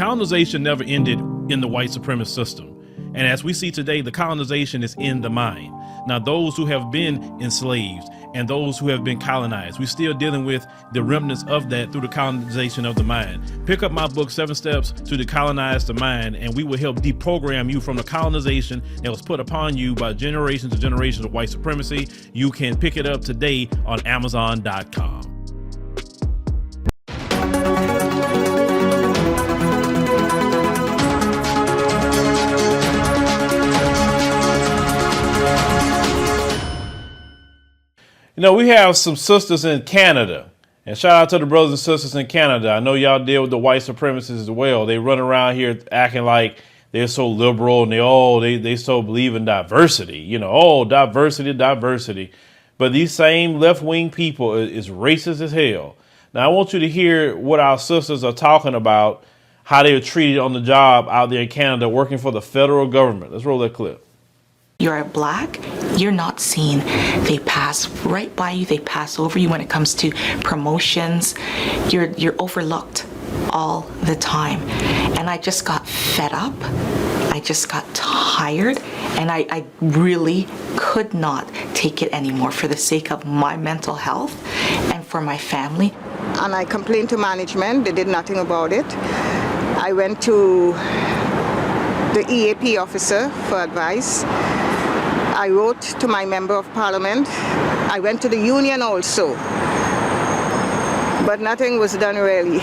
Colonization never ended in the white supremacist system. And as we see today, the colonization is in the mind. Now, those who have been enslaved and those who have been colonized, we're still dealing with the remnants of that through the colonization of the mind. Pick up my book, 7 Steps to Decolonize the Mind, and we will help deprogram you from the colonization that was put upon you by generations and generations of white supremacy. You can pick it up today on Amazon.com. You know, we have some sisters in Canada, and shout out to the brothers and sisters in Canada. I know y'all deal with the white supremacists as well. They run around here acting like they're so liberal and they so believe in diversity. You know, oh, diversity. But these same left-wing people is racist as hell. Now, I want you to hear what our sisters are talking about, how they are treated on the job out there in Canada working for the federal government. Let's roll that clip. You're black, you're not seen. They pass right by you, they pass over you when it comes to promotions. You're overlooked all the time. And I just got fed up. I just got tired, and I really could not take it anymore for the sake of my mental health and for my family. And I complained to management, they did nothing about it. I went to the EAP officer for advice. I wrote to my member of parliament. I went to the union also, but nothing was done really.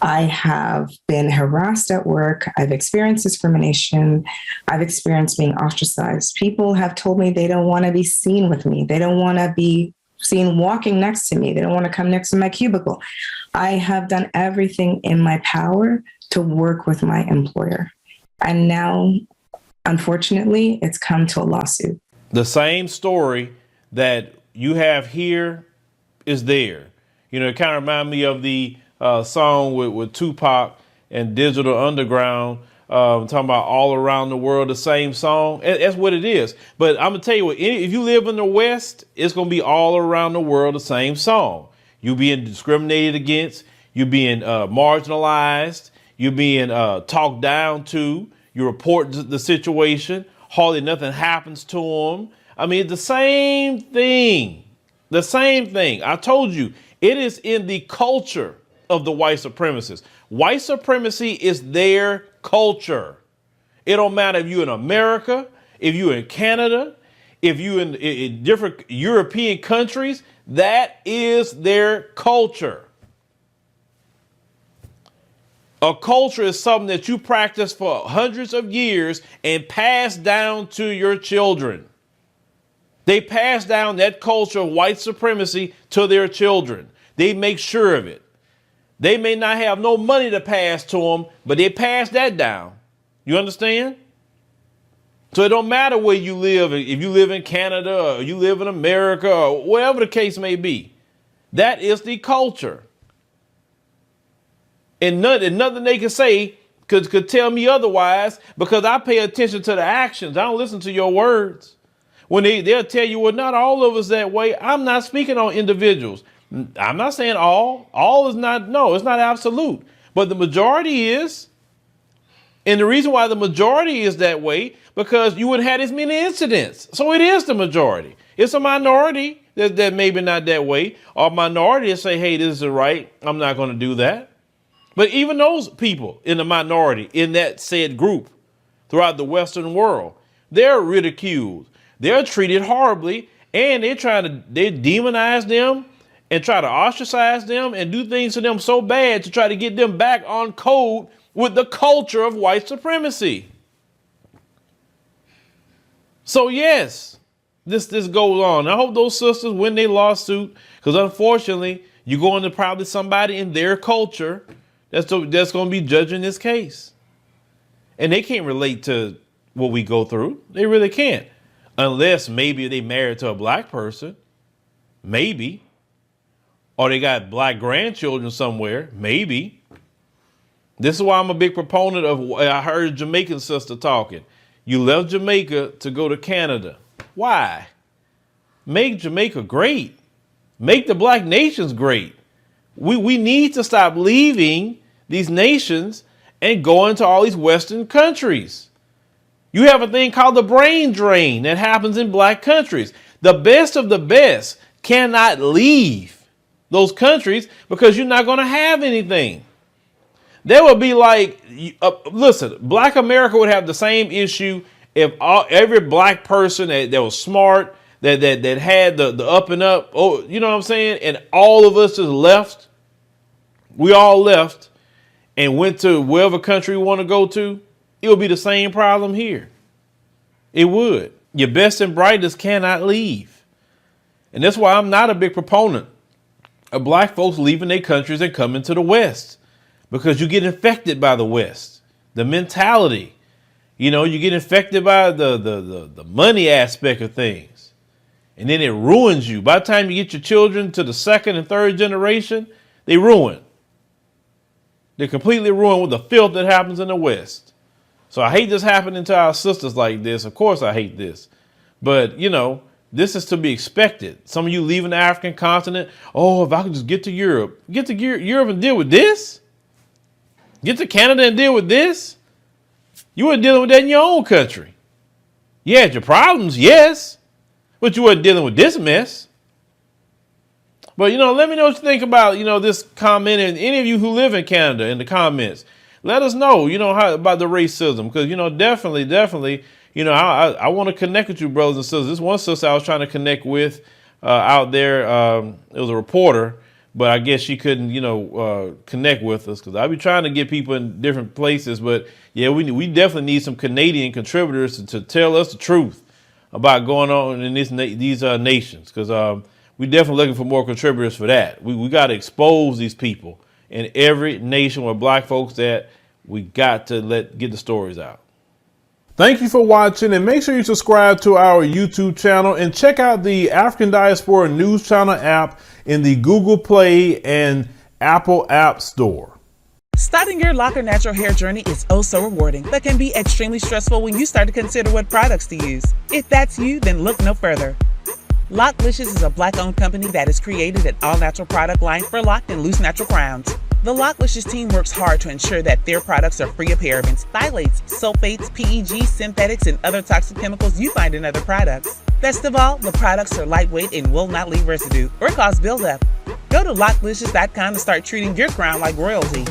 I have been harassed at work. I've experienced discrimination. I've experienced being ostracized. People have told me they don't want to be seen with me. They don't want to be seen walking next to me. They don't want to come next to my cubicle. I have done everything in my power to work with my employer. And now, unfortunately, it's come to a lawsuit. The same story that you have here is there. You know, it kind of reminds me of the song with Tupac and Digital Underground, talking about all around the world, the same song. That's what it is. But I'm going to tell you what, if you live in the West, it's going to be all around the world the same song. You're being discriminated against. You're being marginalized. You're being talked down to. You report the situation. Hardly nothing happens to them. I mean, the same thing. The same thing. I told you, it is in the culture of the white supremacists. White supremacy is their culture. It don't matter if you're in America, if you're in Canada, if you're in different European countries, that is their culture. A culture is something that you practice for hundreds of years and pass down to your children. They pass down that culture of white supremacy to their children. They make sure of it. They may not have no money to pass to them, but they pass that down. You understand? So it don't matter where you live. If you live in Canada or you live in America or whatever the case may be, that is the culture. And nothing they can say could tell me otherwise, because I pay attention to the actions. I don't listen to your words. When they'll tell you, well, not all of us that way. I'm not speaking on individuals. I'm not saying all. All is not, no, it's not absolute. But the majority is. And the reason why the majority is that way, because you wouldn't have as many incidents. So it is the majority. It's a minority that maybe not that way. Or a minority that say, hey, this is right. I'm not going to do that. But even those people in the minority in that said group throughout the Western world, they're ridiculed. They're treated horribly, and they demonize them and try to ostracize them and do things to them so bad to try to get them back on code with the culture of white supremacy. So yes, this goes on. I hope those sisters win their lawsuit, because unfortunately, you're going to probably somebody in their culture that's going to be judging this case. And they can't relate to what we go through. They really can't. Unless maybe they married to a black person. Maybe. Or they got black grandchildren somewhere. Maybe. This is why I'm a big proponent of, I heard a Jamaican sister talking. You left Jamaica to go to Canada. Why? Make Jamaica great. Make the black nations great. We need to stop leaving these nations and going to all these Western countries. You have a thing called the brain drain that happens in black countries. The best of the best cannot leave those countries because you're not going to have anything. There would be like, listen, black America would have the same issue if every black person that was smart, that had the up and up, oh, you know what I'm saying? And all of us just left. We all left and went to wherever country we want to go to. It would be the same problem here. It would. Your best and brightest cannot leave. And that's why I'm not a big proponent of black folks leaving their countries and coming to the West, because you get infected by the West, the mentality. You know, you get infected by the money aspect of things. And then it ruins you. By the time you get your children to the second and third generation, they ruin. They're completely ruined with the filth that happens in the West. So I hate this happening to our sisters like this. Of course I hate this. But, you know, this is to be expected. Some of you leaving the African continent. Oh, if I could just get to Europe. Get to Europe and deal with this? Get to Canada and deal with this? You weren't dealing with that in your own country. You had your problems, yes. But you weren't dealing with this mess. But, you know, let me know what you think about, you know, this comment. And any of you who live in Canada in the comments, let us know, you know, about the racism. Because, you know, definitely, you know, I want to connect with you, brothers and sisters. This one sister I was trying to connect with out there. It was a reporter, but I guess she couldn't, you know, connect with us because I be trying to get people in different places. But, yeah, we definitely need some Canadian contributors to tell us the truth about going on in these nations, because we definitely looking for more contributors for that. We got to expose these people in every nation where black folks at. We got to get the stories out. Thank you for watching, and make sure you subscribe to our YouTube channel and check out the African Diaspora News Channel app in the Google Play and Apple App Store. Starting your Lock or natural hair journey is oh so rewarding, but can be extremely stressful when you start to consider what products to use. If that's you, then look no further. Locklicious is a black-owned company that has created an all-natural product line for locked and loose natural crowns. The Locklicious team works hard to ensure that their products are free of parabens, phthalates, sulfates, PEG, synthetics, and other toxic chemicals you find in other products. Best of all, the products are lightweight and will not leave residue or cause buildup. Go to locklicious.com to start treating your crown like royalty.